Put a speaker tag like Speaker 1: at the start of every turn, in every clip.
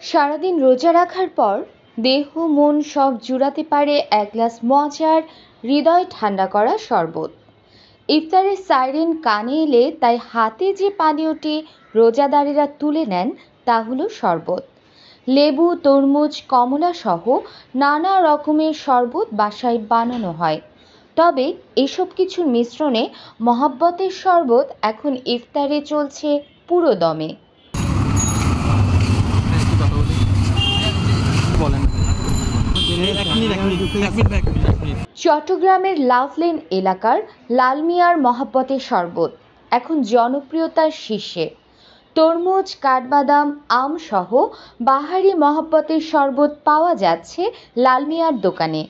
Speaker 1: সারাদিন রোজা রাখার পর দেহ মন সব জুড়াতে পারে এক গ্লাস মজার হৃদয় ঠান্ডা করা শরবত। ইফতারের সাইরেন কানে এলে তাই হাতে যে পানীয়টি রোজাদারেরা তুলে নেন তা হলো শরবত। লেবু, তরমুজ, কমলা সহ নানা রকমের শরবত বাসায় বানানো হয়। তবে এসব কিছুর মিশ্রণে মহাব্বতের শরবত এখন ইফতারে চলছে পুরো দমে। চট্টগ্রামের লাভলেন এলাকার লালমিয়ার মহাব্বতের শরবত এখন জনপ্রিয়তার শীর্ষে। তরমুজ, কাঠবাদাম, আম সহ বাহারি মহাব্বতের শরবত পাওয়া যাচ্ছে লালমিয়ার দোকানে।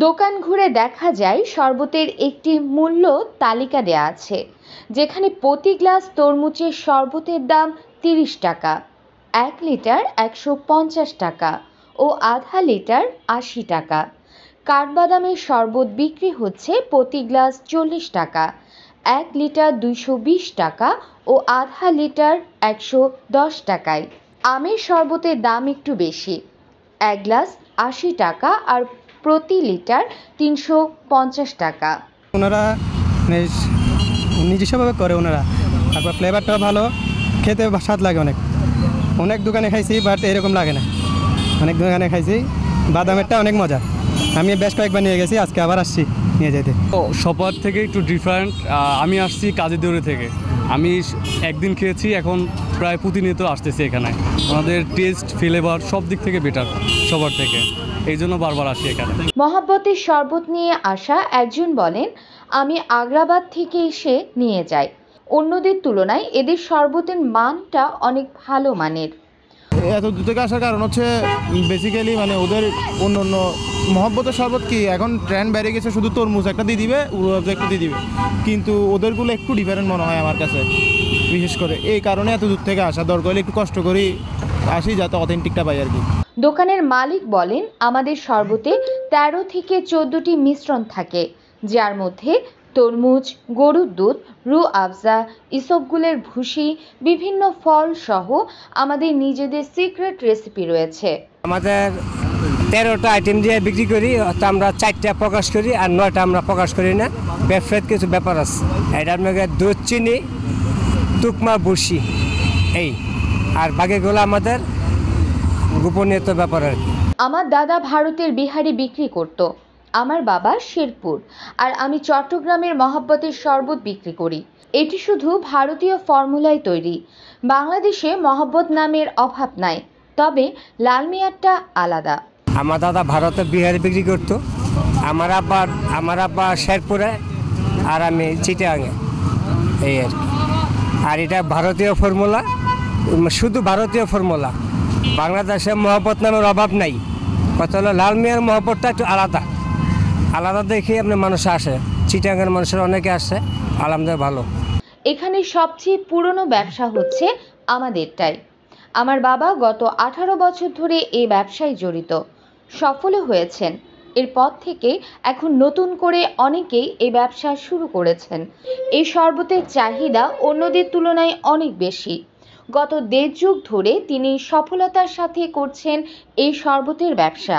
Speaker 1: দোকান ঘুরে দেখা যায় শরবতের একটি মূল্য তালিকা দেয়া আছে, যেখানে প্রতি গ্লাস তরমুজের শরবতের দাম ৩০ টাকা, ১ লিটার ১৫০ টাকা ও আধা লিটার ৮০ টাকা। কাঠবাদামের শরবত বিক্রি হচ্ছে প্রতি গ্লাস ৪০ টাকা, ১ লিটার ২২০ টাকা ও আধা লিটার ১১০ টাকায়। আমের শরবতের দাম একটু বেশি, ১ গ্লাস ৮০ টাকা আর প্রতি লিটার ৩৫০ টাকা।
Speaker 2: ওনারা নিজস্বভাবে করে ওনারা, তারপর ফ্লেভারটাও ভালো, খেতে স্বাদ লাগে। অনেক দোকানে খাইছি, বাট এরকম লাগে না। অনেক দোকানে খাইছি, বাদামেরটা অনেক মজা। আমি বেশ কয়েকবার নিয়ে গেছি, আজকে আবার আসছি নিয়ে যেতে।
Speaker 3: সবার থেকে একটু ডিফারেন্ট। আমি আসছি কাজীদেউরি থেকে। আমি একদিন খেয়েছি, এখন প্রায় প্রতিনিয়ত আসতেছি এখানে। আমাদের টেস্ট, ফ্লেভার সব দিক থেকে বেটার সবার থেকে, এই জন্য বারবার আসি এখানে।
Speaker 1: মহাব্বতের শরবত নিয়ে আসা একজন বলেন, আমি আগ্রাবাদ থেকে এসে নিয়ে যাই। অন্যদের তুলনায় এদের শরবতের মানটা অনেক ভালো মানের।
Speaker 4: এত দূর থেকে আসার কারণ হচ্ছে বেসিক্যালি ওদের অন্য অন্য মহব্বতের শরবত কি এখন ট্রেন্ড বেড়ে গেছে, শুধু তরমুজ একটা দিয়ে দিবে, উড়াজা একটা দিয়ে দিবে, কিন্তু ওদেরগুলো একটু ডিফারেন্ট মনে হয় আমার কাছে। বিশেষ করে এই কারণে এত দূর থেকে আসা, দরকার হলে একটু কষ্ট করি আসি যাতে অথেন্টিকটা পাই আর কি।
Speaker 1: দোকানের মালিক বলেন, আমাদের শরবতে ১৩ থেকে ১৪টি মিশ্রণ থাকে, যার মধ্যে তরমুজ, গরুর দুধ, রুহ আফজা, ইসবগুলের ভুসি, বিভিন্ন ফল সহ আমাদের নিজেদের সিক্রেট রেসিপি রয়েছে।
Speaker 5: আমাদের ১৩টা আইটেম দিয়ে বিক্রি করি, আমরা 4টা প্রকাশ করি আর 9টা আমরা প্রকাশ করি না। ব্যবসার কিছু ব্যাপার আছে, এটার মধ্যে দুধ, চিনি, তুকমা, ভুসি এই, আর বাকিগুলো আমাদের গোপনীয়তা ব্যাপার আর কি।
Speaker 1: আমার দাদা ভারতের বিহারি বিক্রি করত, আমার বাবা শেরপুর, আর আমি চট্টগ্রামের মহাব্বতের শরবত বিক্রি করি। এটি শুধু ভারতীয় ফর্মুলায় তৈরি। বাংলাদেশে মহাব্বত নামের অভাব নাই, তবে লালমিয়ারটা আলাদা।
Speaker 5: আমার দাদা ভারতে বিহারি বিক্রি করতো, আমার আব্বা শেরপুরে আর আমি চিটাগাঙে, এই আর কি। আর এটা ভারতীয় ফর্মুলা, শুধু ভারতীয় ফর্মুলা। বাংলাদেশে মহব্বত নামের অভাব নাই। কথা হলো লালমিয়ার মহব্বতটা একটু আলাদা দেখে আপনি মানুষ আসে, চিটাগাঙের মানুষের অনেকে আসে, আলহামদুলিল্লাহ ভালো।
Speaker 1: এখানে সবচেয়ে পুরনো ব্যবসা হচ্ছে আমাদেরটাই। আমার বাবা গত 18 বছর ধরে এই ব্যবসায় জড়িত, সফলও হয়েছেন। এরপর থেকে এখন নতুন করে অনেকেই এই ব্যবসা শুরু করেছেন। এই শরবতের চাহিদা অন্যদের তুলনায় অনেক বেশি। গত 1.5 যুগ ধরে তিনি সফলতার সাথে করছেন এই শরবতের ব্যবসা।